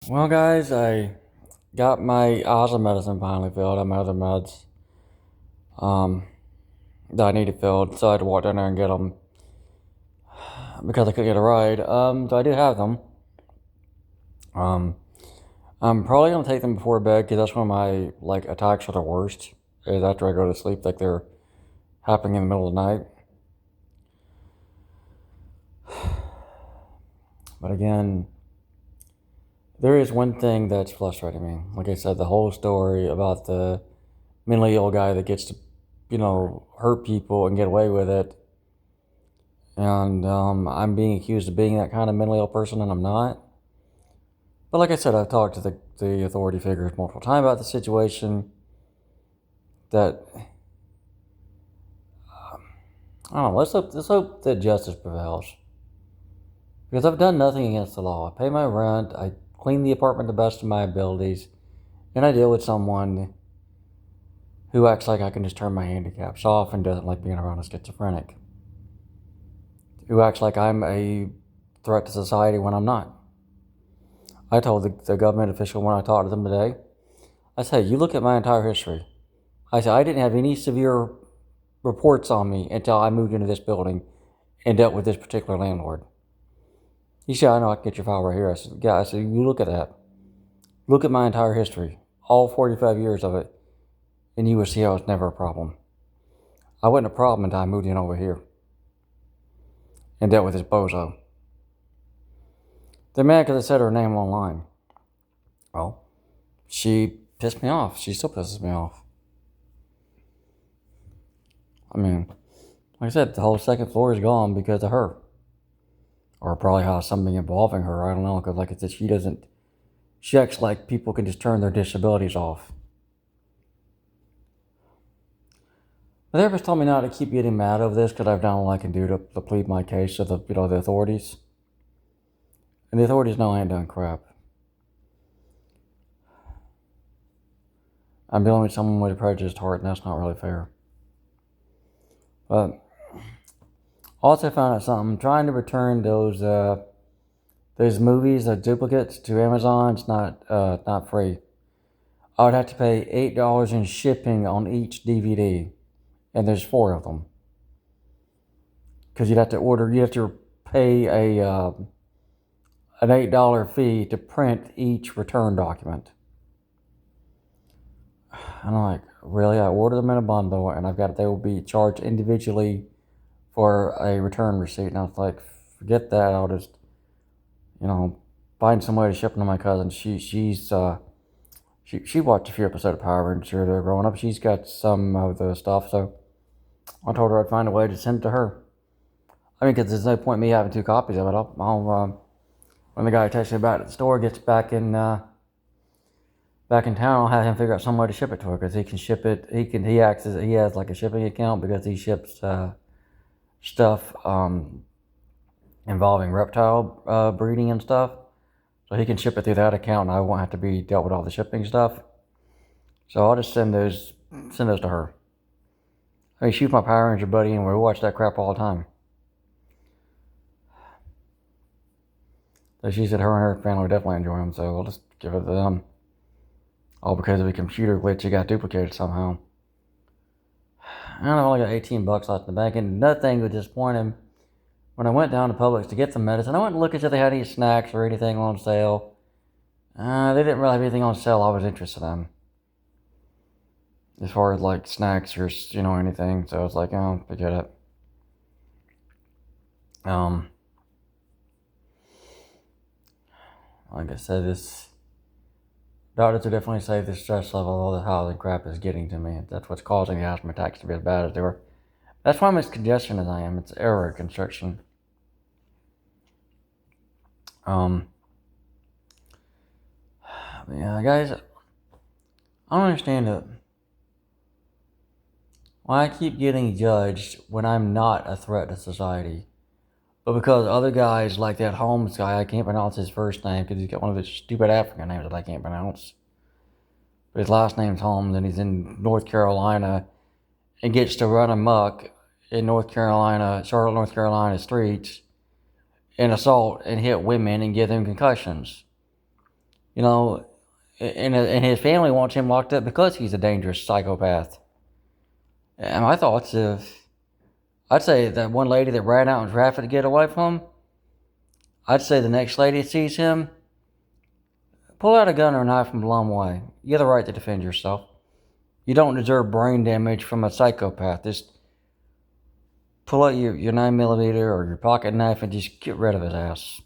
Well, guys, I got my asthma medicine finally filled. I'm out of the meds um, that I needed filled, so I had to walk down there and get them because I couldn't get a ride. So I do have them. Um, I'm probably gonna take them before bed because that's when my attacks are the worst. Is after I go to sleep, like they're happening in the middle of the night. But again, there is one thing that's frustrating me. Like I said, the whole story about the mentally ill guy that gets to, hurt people and get away with it. And I'm being accused of being that kind of mentally ill person, and I'm not. But like I said, I've talked to the authority figures multiple times about the situation. That I don't know. Let's hope that justice prevails. Because I've done nothing against the law. I pay my rent. I clean the apartment to the best of my abilities, and I deal with someone who acts like I can just turn my handicaps off and doesn't like being around a schizophrenic. Who acts like I'm a threat to society when I'm not. I told the government official when I talked to them today, I said, you look at my entire history. I said, I didn't have any severe reports on me until I moved into this building and dealt with this particular landlord. He said, I know, I can get your file right here. I said, yeah, you look at that. Look at my entire history, all 45 years of it, and you will see how it's never a problem. I wasn't a problem until I moved in over here and dealt with this bozo. They're mad because I said her name online. Well, she pissed me off. She still pisses me off. I mean, like I said, the whole second floor is gone because of her. Or probably has something involving her. I don't know, because like I said, she acts like people can just turn their disabilities off. The therapist told me not to keep getting mad over this because I've done all I can do to plead my case to the authorities. And the authorities know I ain't done crap. I'm dealing with someone with a prejudiced heart, and that's not really fair. But also found out something. I'm trying to return those movies, the duplicates, to Amazon. It's not free. I would have to pay $8 in shipping on each DVD, and there's 4 of them. Because you'd have to pay an $8 fee to print each return document. And I'm like, really? I ordered them in a bundle, and they will be charged individually for a return receipt. And I was like, forget that. I'll just, find some way to ship them to my cousin. She watched a few episodes of Power Rangers there growing up. She's got some of the stuff, so I told her I'd find a way to send it to her. I mean, because there's no point in me having 2 copies of it. I'll when the guy who texted me about it at the store gets back in town, I'll have him figure out some way to ship it to her, because he can ship it. He has like a shipping account because he ships stuff involving reptile breeding and stuff. So he can ship it through that account, and I won't have to be dealt with all the shipping stuff. So I'll just send those to her. I mean, she's my Power Ranger buddy, and we watch that crap all the time. So she said her and her family would definitely enjoy them, so I'll just give it to them. All because of a computer glitch, it got duplicated somehow. I don't know, I only got $18 left in the bank, and nothing was disappointing. When I went down to Publix to get some medicine, I went to look at if they had any snacks or anything on sale. They didn't really have anything on sale I was interested in. As far as like snacks or anything, so I was like, oh, forget it. Like I said, this doctors would definitely say the stress level of all the housing crap is getting to me. That's what's causing the asthma attacks to be as bad as they were. That's why I'm as congestion as I am. It's airway constriction. Yeah, guys, I don't understand it. Why I keep getting judged when I'm not a threat to society. But because other guys, like that Holmes guy, I can't pronounce his first name because he's got one of those stupid African names that I can't pronounce. But his last name's Holmes, and he's in North Carolina and gets to run amok in Charlotte, North Carolina streets and assault and hit women and give them concussions. You know, and his family wants him locked up because he's a dangerous psychopath. And my thoughts I'd say that one lady that ran out in traffic to get away from him, I'd say the next lady that sees him, pull out a gun or a knife from a long way. You have the right to defend yourself. You don't deserve brain damage from a psychopath. Just pull out your 9mm or your pocket knife and just get rid of his ass.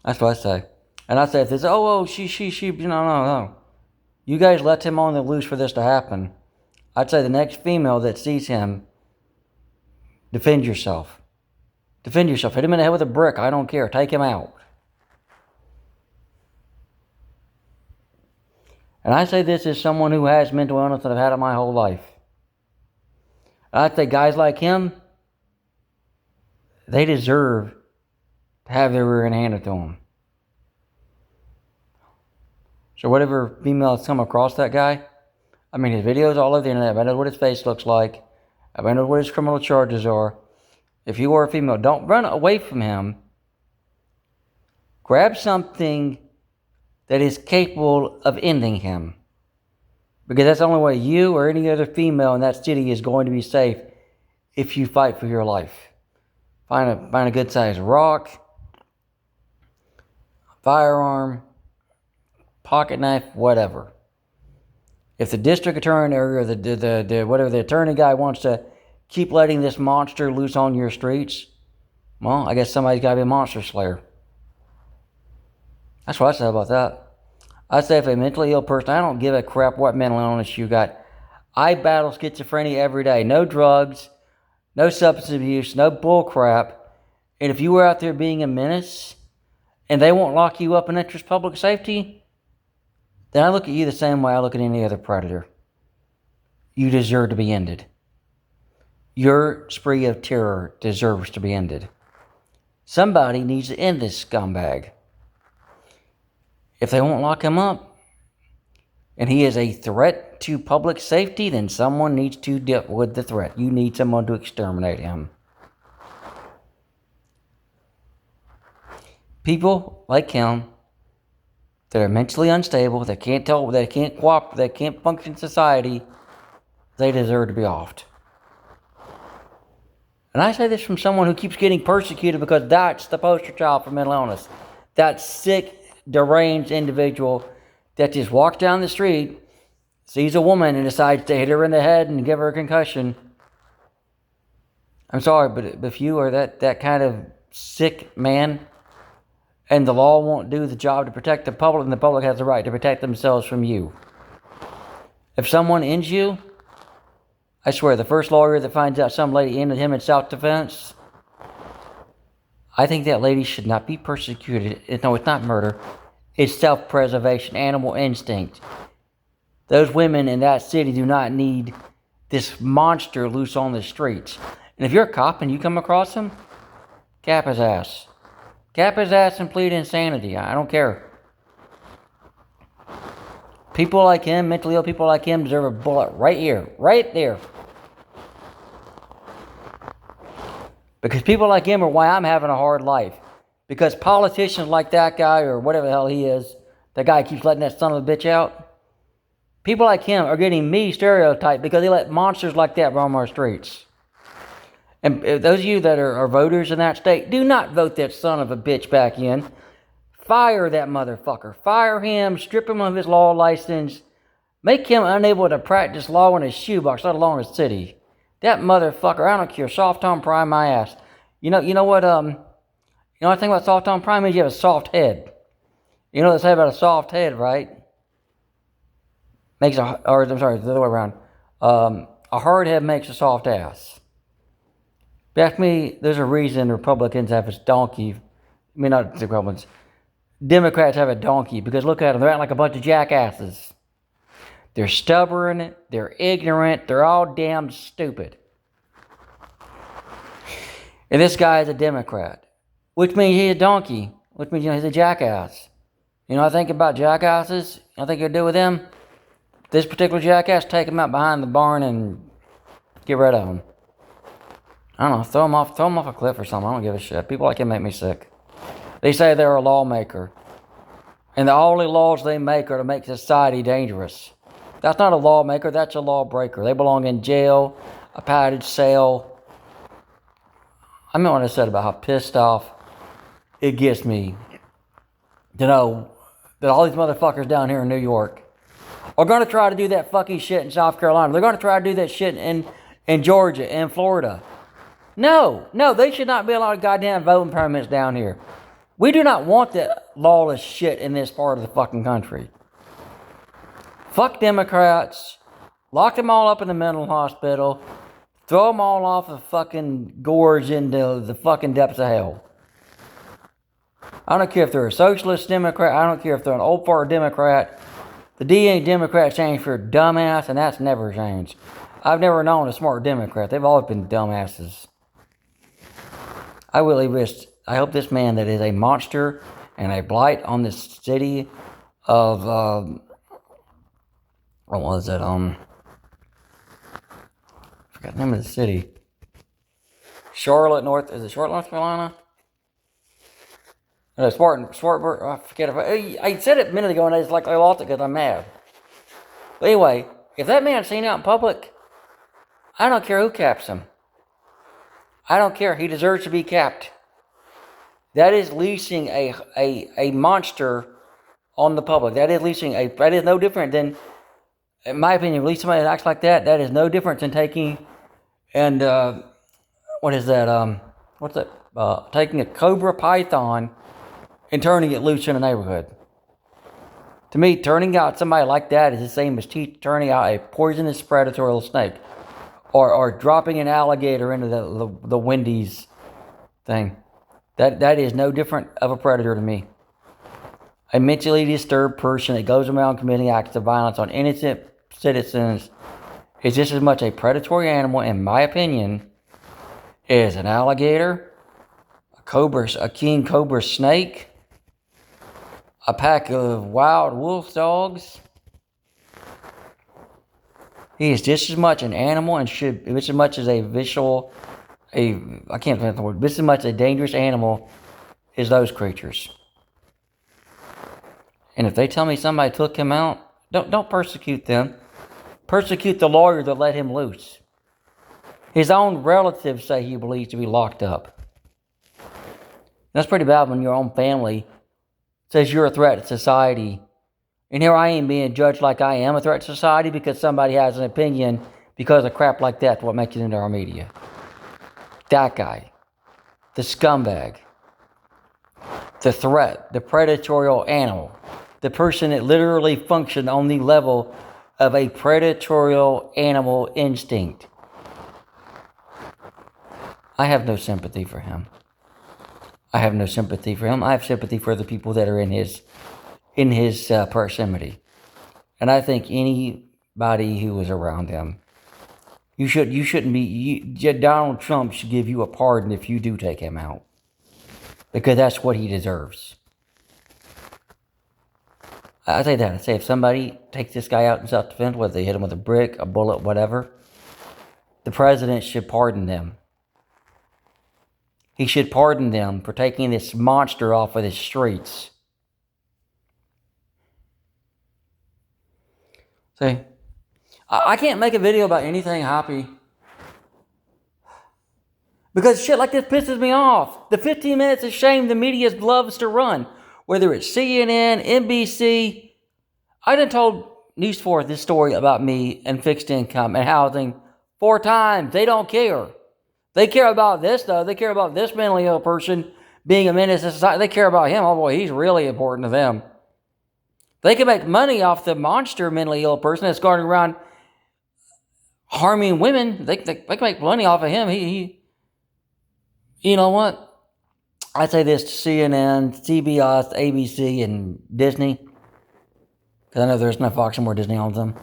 That's what I say. And I say if there's, she, no. You guys let him on the loose for this to happen. I'd say the next female that sees him, defend yourself. Defend yourself. Hit him in the head with a brick. I don't care. Take him out. And I say this as someone who has mental illness that I've had it my whole life. I'd say guys like him, they deserve to have their rear end handed to them. So whatever females come across that guy, I mean, his videos all over the internet. I know what his face looks like. I know what his criminal charges are. If you are a female, don't run away from him. Grab something that is capable of ending him. Because that's the only way you or any other female in that city is going to be safe if you fight for your life. Find a good sized rock, firearm, pocket knife, whatever. If the district attorney or the attorney guy wants to keep letting this monster loose on your streets, well, I guess somebody's got to be a monster slayer. That's what I say about that. I say if a mentally ill person, I don't give a crap what mental illness you got. I battle schizophrenia every day. No drugs, no substance abuse, no bull crap. And if you were out there being a menace and they won't lock you up in interest of public safety, then I look at you the same way I look at any other predator. You deserve to be ended. Your spree of terror deserves to be ended. Somebody needs to end this scumbag. If they won't lock him up, and he is a threat to public safety, then someone needs to deal with the threat. You need someone to exterminate him. People like him that are mentally unstable, that can't cooperate, that can't function in society, they deserve to be offed. And I say this from someone who keeps getting persecuted because that's the poster child for mental illness. That sick, deranged individual that just walks down the street, sees a woman and decides to hit her in the head and give her a concussion. I'm sorry, but if you are that kind of sick man and the law won't do the job to protect the public, then the public has the right to protect themselves from you. If someone ends you, I swear, the first lawyer that finds out some lady ended him in self-defense, I think that lady should not be persecuted. No, it's not murder. It's self-preservation, animal instinct. Those women in that city do not need this monster loose on the streets. And if you're a cop and you come across him, cap his ass. Cap his ass and plead insanity. I don't care. People like him, mentally ill people like him, deserve a bullet right here, right there. Because people like him are why I'm having a hard life. Because politicians like that guy, or whatever the hell he is, the guy keeps letting that son of a bitch out, people like him are getting me stereotyped because they let monsters like that roam our streets. And those of you that are voters in that state, do not vote that son of a bitch back in. Fire that motherfucker. Fire him, strip him of his law license, make him unable to practice law in his shoebox, let alone his city. That motherfucker, I don't care, soft on prime my ass. You know what, the thing about soft on prime is you have a soft head. You know what they say about a soft head, right? The other way around. A hard head makes a soft ass. Ask me, there's a reason Republicans have this donkey. I mean, not Republicans. Democrats have a donkey because look at them. They're acting like a bunch of jackasses. They're stubborn. They're ignorant. They're all damn stupid. And this guy is a Democrat, which means he's a donkey, which means he's a jackass. You know what I think about jackasses? I think you'll do with them? This particular jackass, take him out behind the barn and get rid of him. I don't know, throw him off a cliff or something. I don't give a shit. People like him make me sick. They say they're a lawmaker. And the only laws they make are to make society dangerous. That's not a lawmaker, that's a lawbreaker. They belong in jail, a padded cell. I mean what I said about how pissed off it gets me to know that all these motherfuckers down here in New York are going to try to do that fucking shit in South Carolina. They're going to try to do that shit in Georgia and Florida. No, they should not be allowed goddamn voting permits down here. We do not want that lawless shit in this part of the fucking country. Fuck Democrats. Lock them all up in the mental hospital. Throw them all off the fucking gorge into the fucking depths of hell. I don't care if they're a socialist Democrat. I don't care if they're an old fart Democrat. The D ain't Democrat changed for a dumbass, and that's never changed. I've never known a smart Democrat. They've always been dumbasses. I hope this man that is a monster and a blight on this city of, what was it, I forgot the name of the city. Charlotte, North Carolina? No, Spartanburg, I forget I said it a minute ago and I just I lost it because I'm mad. But anyway, if that man's seen out in public, I don't care who caps him. I don't care. He deserves to be capped. That is leashing a monster on the public. That is no different than, in my opinion, release somebody that acts like that. That is no different than taking and taking a cobra python and turning it loose in a neighborhood. To me, turning out somebody like that is the same as turning out a poisonous predatory snake, or dropping an alligator into the Wendy's thing. That is no different of a predator to me. A mentally disturbed person that goes around committing acts of violence on innocent citizens is just as much a predatory animal, in my opinion, as an alligator, a king cobra snake, a pack of wild wolf dogs. He is just as much an animal and should just as much as I can't think of the word, just as much a dangerous animal as those creatures. And if they tell me somebody took him out, don't persecute them. Persecute the lawyer that let him loose. His own relatives say he believes to be locked up. That's pretty bad when your own family says you're a threat to society. And here I am being judged like I am a threat to society because somebody has an opinion because of crap like that, what makes it into our media. That guy. The scumbag. The threat. The predatorial animal. The person that literally functioned on the level of a predatorial animal instinct. I have no sympathy for him. I have sympathy for the people that are in his proximity. And I think anybody who was around him, Donald Trump should give you a pardon if you do take him out. Because that's what he deserves. I say if somebody takes this guy out in self-defense, whether they hit him with a brick, a bullet, whatever, the president should pardon them. He should pardon them for taking this monster off of the streets. See, I can't make a video about anything happy. Because shit like this pisses me off. The 15 minutes of shame the media loves to run. Whether it's CNN, NBC. I done told News 4 this story about me and fixed income and housing 4 times. They don't care. They care about this, though. They care about this mentally ill person being a menace to society. They care about him. Oh, boy, he's really important to them. They can make money off the monster mentally ill person that's going around harming women. They can make money off of him. He you know what? I say this to CNN, CBS, ABC, and Disney. Because I know there's no Fox anymore. Disney owns them.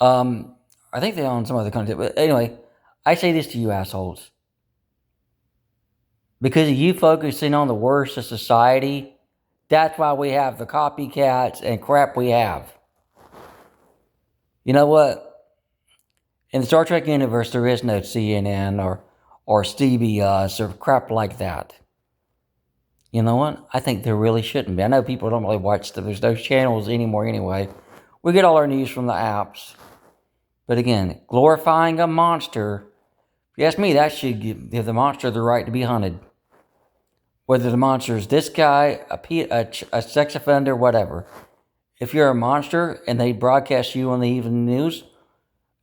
I think they own some other content. But anyway, I say this to you assholes. Because of you focusing on the worst of society, that's why we have the copycats and crap we have. You know what? In the Star Trek universe, there is no CNN or CBS or crap like that. You know what? I think there really shouldn't be. I know people don't really watch there's those channels anymore anyway. We get all our news from the apps. But again, glorifying a monster, if you ask me, that should give the monster the right to be hunted. Whether the monster is this guy, a sex offender, whatever. If you're a monster and they broadcast you on the evening news,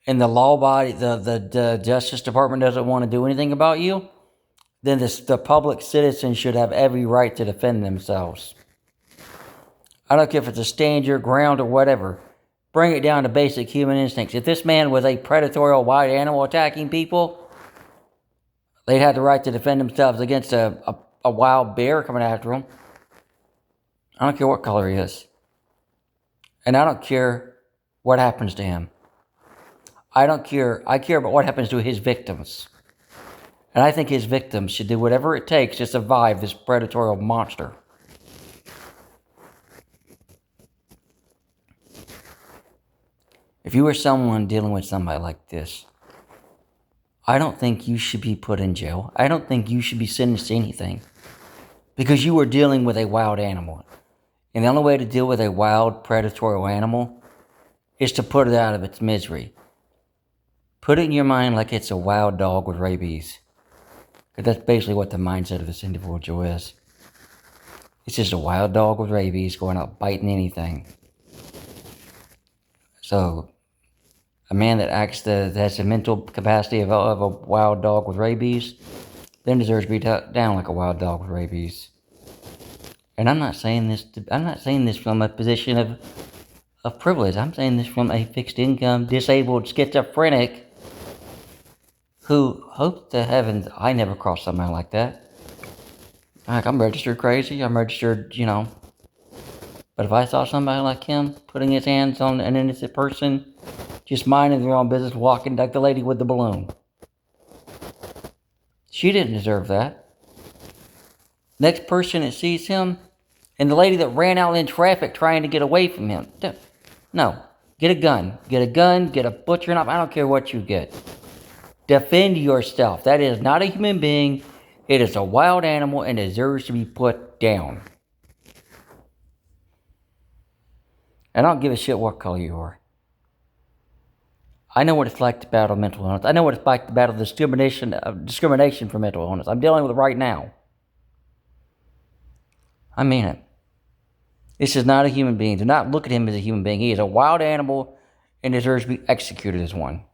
and the law body, the Justice Department doesn't want to do anything about you, then the public citizens should have every right to defend themselves. I don't care if it's a stand your ground or whatever. Bring it down to basic human instincts. If this man was a predatory wild animal attacking people, they'd have the right to defend themselves against a wild bear coming after them. I don't care what color he is. And I don't care what happens to him. I don't care. I care about what happens to his victims. And I think his victims should do whatever it takes to survive this predatory monster. If you were someone dealing with somebody like this, I don't think you should be put in jail. I don't think you should be sentenced to anything. Because you were dealing with a wild animal. And the only way to deal with a wild, predatory animal is to put it out of its misery. Put it in your mind like it's a wild dog with rabies. Because that's basically what the mindset of this individual is. It's just a wild dog with rabies going out biting anything. So, a man that has the mental capacity of a wild dog with rabies, then deserves to be down like a wild dog with rabies. And I'm not saying this from a position of privilege. I'm saying this from a fixed income, disabled, schizophrenic who hopes to heavens I never cross somebody like that. Like, I'm registered crazy. I'm registered, But if I saw somebody like him putting his hands on an innocent person, just minding their own business, walking like the lady with the balloon, she didn't deserve that. Next person that sees him, and the lady that ran out in traffic trying to get away from him, no, get a gun. Get a gun, get a butcher knife, I don't care what you get. Defend yourself. That is not a human being. It is a wild animal and deserves to be put down. And I don't give a shit what color you are. I know what it's like to battle mental illness. I know what it's like to battle discrimination for mental illness. I'm dealing with it right now. I mean it. This is not a human being. Do not look at him as a human being. He is a wild animal and deserves to be executed as one.